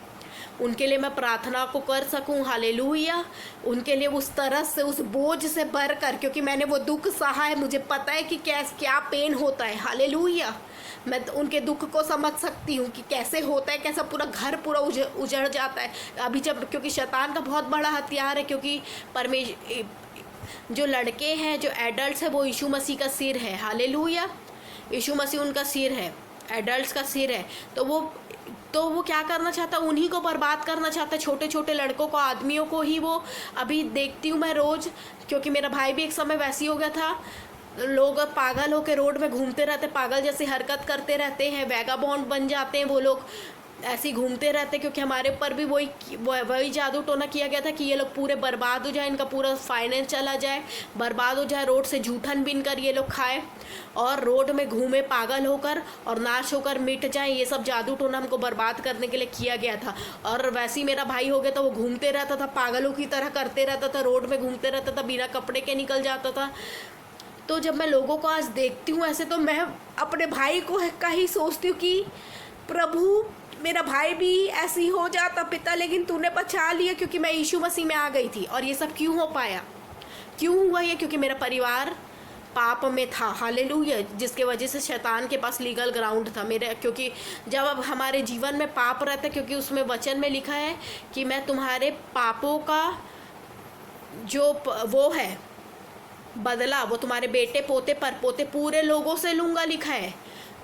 उनके लिए मैं प्रार्थना को कर सकूं। हालेलुया। उनके लिए उस तरह से, उस बोझ से भर कर, क्योंकि मैंने वो दुख सहा है, मुझे पता है कि क्या पेन होता है। हालेलुया। मैं उनके दुख को समझ सकती हूँ कि कैसे होता है, कैसा पूरा घर पूरा उजड़ जाता है। अभी जब, क्योंकि शैतान का बहुत बड़ा हथियार है, क्योंकि जो लड़के हैं, जो एडल्ट्स हैं, वो यीशु मसीह का सिर है। हालेलुया। यीशु मसीह उनका सिर है, एडल्ट्स का सिर है। तो वो क्या करना चाहता है, उन्हीं को बर्बाद करना चाहता है, छोटे छोटे लड़कों को, आदमियों को ही। वो अभी देखती हूँ मैं रोज़, क्योंकि मेरा भाई भी एक समय वैसी हो गया था। लोग पागल होकर रोड में घूमते रहते, पागल जैसी हरकत करते रहते हैं, वैगाबॉन्ड बन जाते हैं वो लोग, ऐसे ही घूमते रहते। क्योंकि हमारे ऊपर भी वही जादू टोना किया गया था कि ये लोग पूरे बर्बाद हो जाए, इनका पूरा फाइनेंस चला जाए, बर्बाद हो जाए, रोड से जूठन बीन कर ये लोग खाए और रोड में घूमे पागल होकर और नाश होकर मिट जाए। ये सब जादू टोना हमको बर्बाद करने के लिए किया गया था। और वैसे ही मेरा भाई हो गया था, वो घूमते रहता था, पागलों की तरह करते रहता था, रोड में घूमते रहता था, बिना कपड़े के निकल जाता था। तो जब मैं लोगों को आज देखती हूँ ऐसे, तो मैं अपने भाई को का ही सोचती हूँ कि प्रभु, मेरा भाई भी ऐसी हो जाता पिता, लेकिन तूने बचा लिया, क्योंकि मैं यीशु मसीह में आ गई थी। और ये सब क्यों हो पाया, क्यों हुआ ये? क्योंकि मेरा परिवार पाप में था। हालेलुया। जिसके वजह से शैतान के पास लीगल ग्राउंड था मेरे। क्योंकि जब अब हमारे जीवन में पाप रहता है, क्योंकि उसमें वचन में लिखा है कि मैं तुम्हारे पापों का जो वो है बदला, वो तुम्हारे बेटे पोते परपोते पूरे लोगों से लूँगा, लिखा है।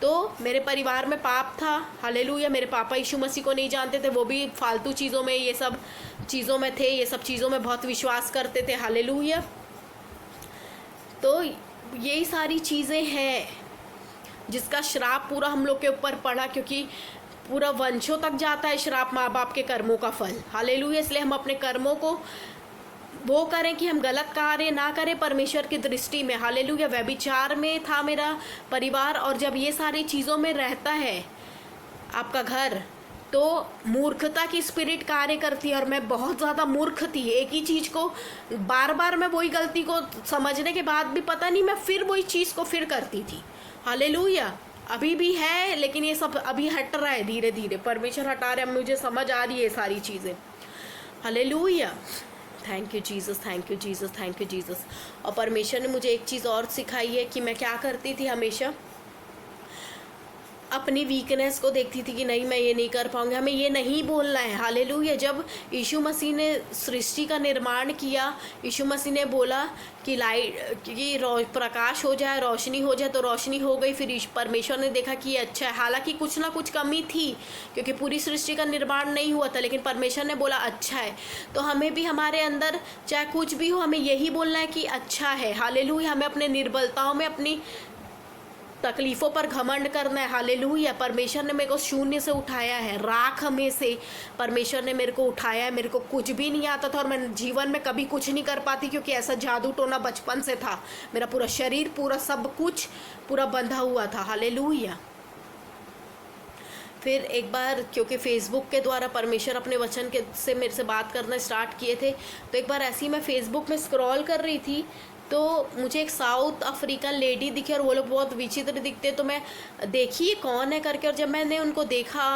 तो मेरे परिवार में पाप था। हालेलुया। मेरे पापा यीशु मसीह को नहीं जानते थे, वो भी फालतू चीज़ों में, ये सब चीज़ों में थे, ये सब चीज़ों में बहुत विश्वास करते थे। हालेलुया। तो यही सारी चीज़ें हैं जिसका श्राप पूरा हम लोग के ऊपर पड़ा, क्योंकि पूरा वंशों तक जाता है श्राप, माँ बाप के कर्मों का फल। हालेलुया। इसलिए हम अपने कर्मों को वो करें कि हम गलत कार्य ना करें परमेश्वर की दृष्टि में। हालेलुया। व्यभिचार में था मेरा परिवार, और जब ये सारी चीज़ों में रहता है आपका घर, तो मूर्खता की स्पिरिट कार्य करती है। और मैं बहुत ज़्यादा मूर्ख थी, एक ही चीज़ को बार बार मैं वही गलती को समझने के बाद भी पता नहीं मैं फिर वही चीज़ को फिर करती थी। हालेलुया। अभी भी है, लेकिन ये सब अभी हट रहा है, धीरे धीरे परमेश्वर हटा रहे हैं, मुझे समझ आ रही है सारी चीज़ें। Hallelujah. Thank you Jesus, thank you Jesus, thank you Jesus. और परमेश्वर ने मुझे एक चीज़ और सिखाई है कि मैं क्या करती थी, हमेशा अपनी वीकनेस को देखती थी कि नहीं, मैं ये नहीं कर पाऊंगी। हमें ये नहीं बोलना है। हालेलुया। जब यीशु मसीह ने सृष्टि का निर्माण किया, यीशु मसीह ने बोला कि प्रकाश हो जाए, रोशनी हो जाए, तो रोशनी हो गई। फिर परमेश्वर ने देखा कि ये अच्छा है। हालांकि कुछ ना कुछ कमी थी, क्योंकि पूरी सृष्टि का निर्माण नहीं हुआ था, लेकिन परमेश्वर ने बोला अच्छा है। तो हमें भी हमारे अंदर चाहे कुछ भी हो, हमें यही बोलना है कि अच्छा है। हालेलुया। हमें अपने निर्बलताओं में, अपनी तकलीफ़ों पर घमंड करना है। हालेलुया। परमेश्वर ने मेरे को शून्य से उठाया है, राख में से परमेश्वर ने मेरे को उठाया है। मेरे को कुछ भी नहीं आता था, और मैं जीवन में कभी कुछ नहीं कर पाती, क्योंकि ऐसा जादू टोना बचपन से था। मेरा पूरा शरीर, पूरा सब कुछ पूरा बंधा हुआ था। हालेलुया। फिर एक बार, क्योंकि फेसबुक के द्वारा परमेश्वर अपने वचन के से मेरे से बात करना स्टार्ट किए थे, तो एक बार ऐसे ही मैं फेसबुक में स्क्रॉल कर रही थी, तो मुझे एक साउथ अफ्रीकन लेडी दिखी, और वो लोग बहुत विचित्र दिखते। तो मैं देखी कौन है करके, और जब मैंने उनको देखा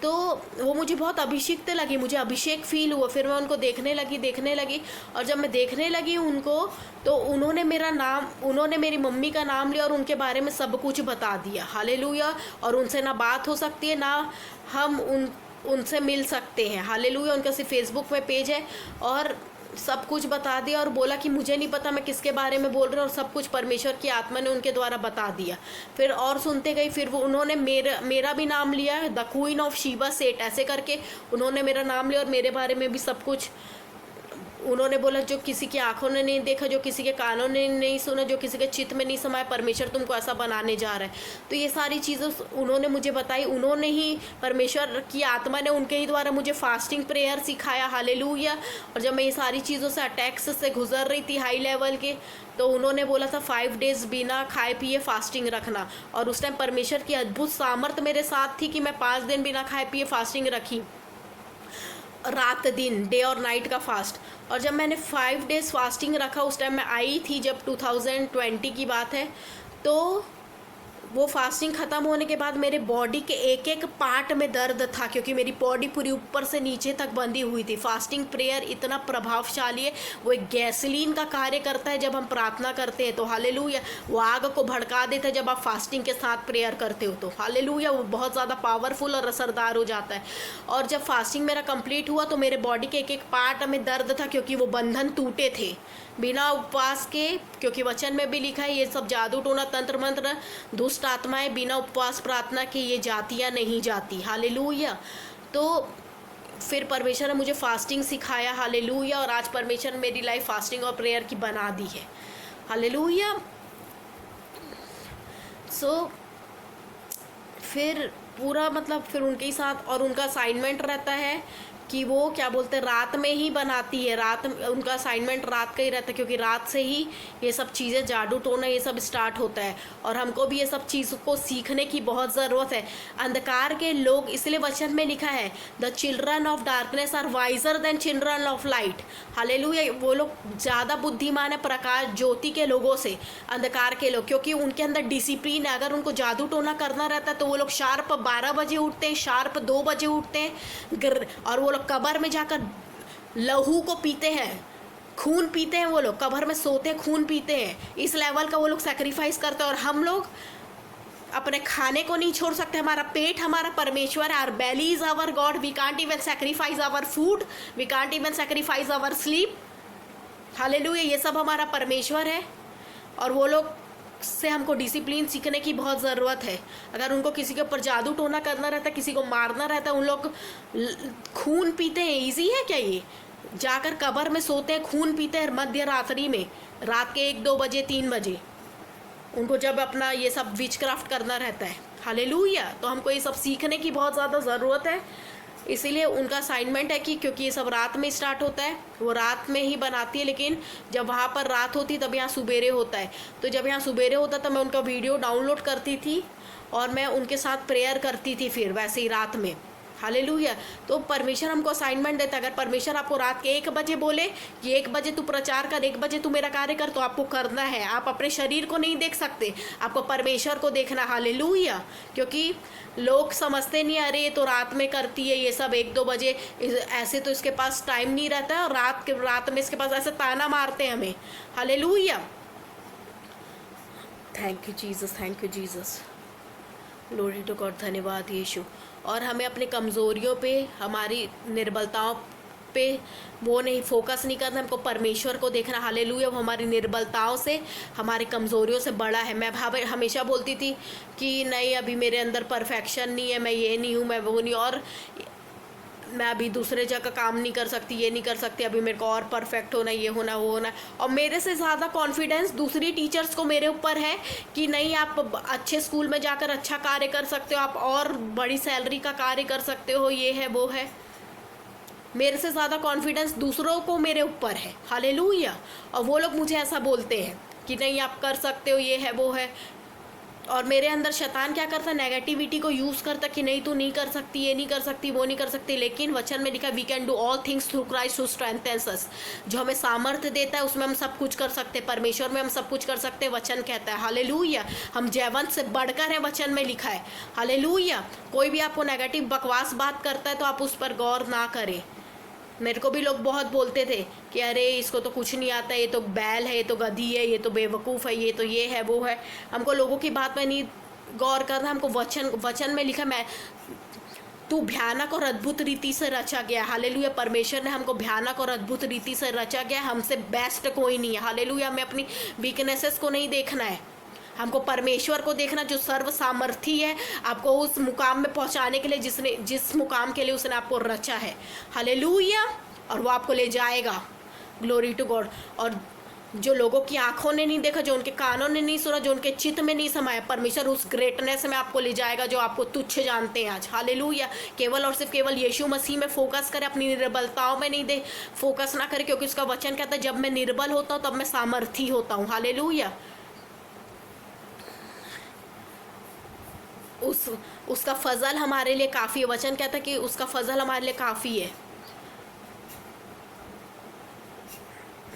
तो वो मुझे बहुत अभिषिक्त लगी, मुझे अभिषेक फील हुआ। फिर मैं उनको देखने लगी, और जब मैं देखने लगी उनको, तो उन्होंने मेरी मम्मी का नाम लिया और उनके बारे में सब कुछ बता दिया। हालेलुया। और उनसे ना बात हो सकती है, ना हम उनसे मिल सकते हैं। हालेलुया। उनका सिर्फ फेसबुक में पेज है, और सब कुछ बता दिया, और बोला कि मुझे नहीं पता मैं किसके बारे में बोल रहा हूँ, और सब कुछ परमेश्वर की आत्मा ने उनके द्वारा बता दिया। फिर और सुनते गई, फिर वो उन्होंने मेरा भी नाम लिया, the queen of Sheba set, ऐसे करके उन्होंने मेरा नाम लिया, और मेरे बारे में भी सब कुछ उन्होंने बोला जो किसी की आंखों ने नहीं देखा, जो किसी के कानों ने नहीं सुना, जो किसी के चित्त में नहीं समाया, परमेश्वर तुमको ऐसा बनाने जा रहा है। तो ये सारी चीज़ें उन्होंने मुझे बताई। उन्होंने ही, परमेश्वर की आत्मा ने उनके ही द्वारा मुझे फास्टिंग प्रेयर सिखाया। हालेलुया। और जब मैं ये सारी चीज़ों से, अटैक्स से गुजर रही थी हाई लेवल के, तो उन्होंने बोला था 5 डेज़ बिना खाए पिए फास्टिंग रखना। और उस टाइम परमेश्वर की अद्भुत सामर्थ मेरे साथ थी कि मैं 5 दिन बिना खाए पिए फास्टिंग रखी, रात दिन, डे और नाइट का फास्ट। और जब मैंने 5 डेज़ फास्टिंग रखा, उस टाइम मैं आई थी, जब 2020 की बात है, तो वो फास्टिंग ख़त्म होने के बाद मेरे बॉडी के एक एक पार्ट में दर्द था, क्योंकि मेरी बॉडी पूरी ऊपर से नीचे तक बंधी हुई थी। फास्टिंग प्रेयर इतना प्रभावशाली है, वो एक गैसोलीन का कार्य करता है जब हम प्रार्थना करते हैं तो। हालेलुया। वो आग को भड़का देता है जब आप फास्टिंग के साथ प्रेयर करते हो तो। हालेलुया। वो बहुत ज़्यादा पावरफुल और असरदार हो जाता है। और जब फास्टिंग मेरा कंप्लीट हुआ तो मेरे बॉडी के एक एक पार्ट में दर्द था, क्योंकि वो बंधन टूटे थे बिना उपवास के। क्योंकि वचन में भी लिखा है, ये सब जादू टोना तंत्र मंत्र दुष्ट आत्माएं बिना उपवास प्रार्थना के ये जातियाँ नहीं जाती। हालेलुया। तो फिर परमेश्वर ने मुझे फास्टिंग सिखाया। हालेलुया। और आज परमेश्वर मेरी लाइफ फास्टिंग और प्रेयर की बना दी है। हालेलुया। फिर पूरा मतलब फिर उनके ही साथ, और उनका असाइनमेंट रहता है कि वो क्या बोलते हैं, रात में ही बनाती है। रात, उनका असाइनमेंट रात का ही रहता है, क्योंकि रात से ही ये सब चीज़ें, जादू टोना ये सब स्टार्ट होता है। और हमको भी ये सब चीज़ को सीखने की बहुत ज़रूरत है। अंधकार के लोग, इसलिए वचन में लिखा है, the children of darkness are wiser than children of light. Hallelujah. वो लोग ज़्यादा बुद्धिमान है प्रकाश ज्योति के लोगों से, अंधकार के लोग, क्योंकि उनके अंदर डिसिप्लिन है। अगर उनको जादू टोना करना रहता है तो वो लोग शार्प 12 बजे उठते हैं, शार्प 2 बजे उठते हैं, और वो कब्र में जाकर लहू को पीते हैं, खून पीते हैं। वो लोग कब्र में सोते हैं, खून पीते हैं। इस लेवल का वो लोग सैक्रिफाइस करते हैं। और हम लोग अपने खाने को नहीं छोड़ सकते। हमारा पेट हमारा परमेश्वर है। Our belly is our God. We can't even sacrifice our food, we can't even sacrifice our sleep. Hallelujah. ये सब हमारा परमेश्वर है। और वो लोग से हमको डिसिप्लिन सीखने की बहुत ज़रूरत है। अगर उनको किसी के ऊपर जादू टोना करना रहता है, किसी को मारना रहता है, उन लोग खून पीते हैं। ईजी है क्या ये? जाकर कब्र में सोते हैं, खून पीते हैं मध्य रात्रि में, रात के 1-2 बजे 3 बजे, उनको जब अपना ये सब विचक्राफ्ट करना रहता है। हालेलुया। तो हमको ये सब सीखने की बहुत ज़्यादा ज़रूरत है। इसीलिए उनका असाइनमेंट है कि क्योंकि ये सब रात में स्टार्ट होता है, वो रात में ही बनाती है, लेकिन जब वहाँ पर रात होती तब यहाँ सुबेरे होता है। तो जब यहाँ सुबेरे होता तो मैं उनका वीडियो डाउनलोड करती थी और मैं उनके साथ प्रेयर करती थी फिर वैसे ही रात में। हालेलुया। तो परमेश्वर हमको असाइनमेंट देता है। अगर परमेश्वर आपको रात के 1 बजे बोले कि 1 बजे तू प्रचार कर, 1 बजे तू मेरा कार्य कर, तो आपको करना है। आप अपने शरीर को नहीं देख सकते, आपको परमेश्वर को देखना। हालेलुया। क्योंकि लोग समझते नहीं, अरे ये तो रात में करती है ये सब 1-2 बजे, ऐसे तो इसके पास टाइम नहीं रहता है, और रात में इसके पास ऐसे ताना मारते हैं हमें। Hallelujah. Thank you Jesus, thank you Jesus, glory to God. धन्यवाद यीशु। और हमें अपनी कमज़ोरियों पे, हमारी निर्बलताओं पे वो नहीं फोकस नहीं करना, हमको परमेश्वर को देखना। हालेलुया। वो हमारी निर्बलताओं से, हमारी कमज़ोरियों से बड़ा है। मैं हमेशा बोलती थी कि नहीं, अभी मेरे अंदर परफेक्शन नहीं है, मैं ये नहीं हूँ, मैं वो नहीं, और मैं अभी दूसरे जगह काम नहीं कर सकती, ये नहीं कर सकती, अभी मेरे को और परफेक्ट होना, ये होना, वो होना। और मेरे से ज़्यादा कॉन्फिडेंस दूसरी टीचर्स को मेरे ऊपर है कि नहीं, आप अच्छे स्कूल में जाकर अच्छा कार्य कर सकते हो, आप और बड़ी सैलरी का कार्य कर सकते हो, ये है वो है। मेरे से ज़्यादा कॉन्फिडेंस दूसरों को मेरे ऊपर है। हालेलुया। और वो लोग मुझे ऐसा बोलते हैं कि नहीं आप कर सकते हो, ये है वो है। और मेरे अंदर शैतान क्या करता है, नेगेटिविटी को यूज़ करता कि नहीं तू नहीं कर सकती, ये नहीं कर सकती, वो नहीं कर सकती। लेकिन वचन में लिखा, we can do all things through Christ who strengthens us. जो हमें सामर्थ्य देता है उसमें हम सब कुछ कर सकते हैं, परमेश्वर में हम सब कुछ कर सकते हैं। वचन कहता है हालेलुया, हम जयवंत से बढ़कर है, वचन में लिखा है। हालेलुया। कोई भी आपको नेगेटिव बकवास बात करता है तो आप उस पर गौर ना करें। मेरे को भी लोग बहुत बोलते थे कि अरे इसको तो कुछ नहीं आता, ये तो बैल है, ये तो गधी है, ये तो बेवकूफ़ है, ये तो ये है वो है। हमको लोगों की बात में नहीं गौर करना, हमको वचन में लिखा, मैं तू भयानक और अद्भुत रीति से रचा गया। हालेलुया। परमेश्वर ने हमको भयानक और अद्भुत रीति से रचा गया, हमसे बेस्ट कोई नहीं है। हालेलुया। हमें अपनी वीकनेसेस को नहीं देखना है, हमको परमेश्वर को देखना जो सर्व सामर्थी है, आपको उस मुकाम में पहुंचाने के लिए, जिस मुकाम के लिए उसने आपको रचा है। हालेलुया। और वो आपको ले जाएगा। Glory to God. और जो लोगों की आंखों ने नहीं देखा, जो उनके कानों ने नहीं सुना, जो उनके चित्त में नहीं समाया, परमेश्वर उस ग्रेटनेस में आपको ले जाएगा जो आपको तुच्छ जानते हैं आज। हालेलुया। केवल और सिर्फ केवल यीशु मसीह में फोकस करें, अपनी निर्बलताओं में नहीं दे फोकस ना करें, क्योंकि उसका वचन कहता है जब मैं निर्बल होता हूँ तब मैं सामर्थी होता हूँ। हालेलुया। उसका फजल हमारे लिए काफ़ी है। वचन कहता है कि उसका फजल हमारे लिए काफ़ी है।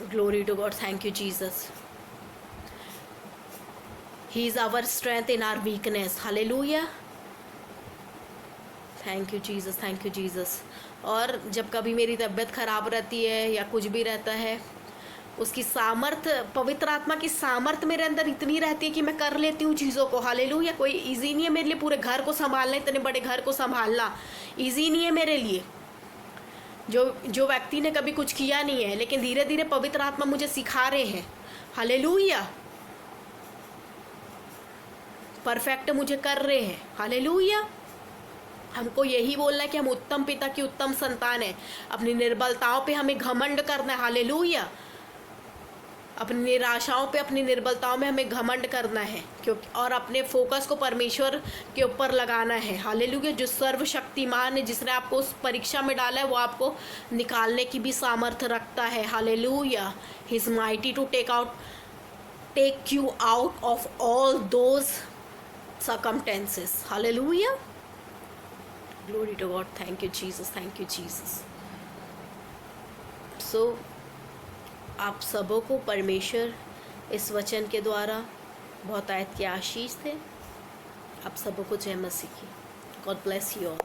Glory to God. Thank you Jesus. He is our strength in our weakness. Hallelujah. Thank you Jesus, thank you Jesus. और जब कभी मेरी तबीयत ख़राब रहती है या कुछ भी रहता है, उसकी सामर्थ्य, पवित्र आत्मा की सामर्थ्य मेरे अंदर इतनी रहती है कि मैं कर लेती हूँ चीज़ों को। हालेलुया। कोई इजी नहीं है मेरे लिए पूरे घर को संभालना, इतने बड़े घर को संभालना इजी नहीं है मेरे लिए। जो व्यक्ति ने कभी कुछ किया नहीं है, लेकिन धीरे धीरे पवित्र आत्मा मुझे सिखा रहे हैं। हालेलुया। परफेक्ट मुझे कर रहे हैं। हालेलुया। हमको यही बोलना है कि हम उत्तम पिता की उत्तम संतान है। अपनी निर्बलताओं पे हमें घमंड करना है। हालेलुया। अपनी निराशाओं पे, अपनी निर्बलताओं में हमें घमंड करना है, क्योंकि और अपने फोकस को परमेश्वर के ऊपर लगाना है। हालेलुया। जो सर्वशक्तिमान है, जिसने आपको उस परीक्षा में डाला है, वो आपको निकालने की भी सामर्थ्य रखता है। हालेलुया। He is mighty to take you out of all those circumstances. हालेलुया। Glory to God. Thank you Jesus, thank you Jesus. So आप सबों को परमेश्वर इस वचन के द्वारा बहुत आयत की आशीष थे। आप सबों को जय मसीह की। God bless you all.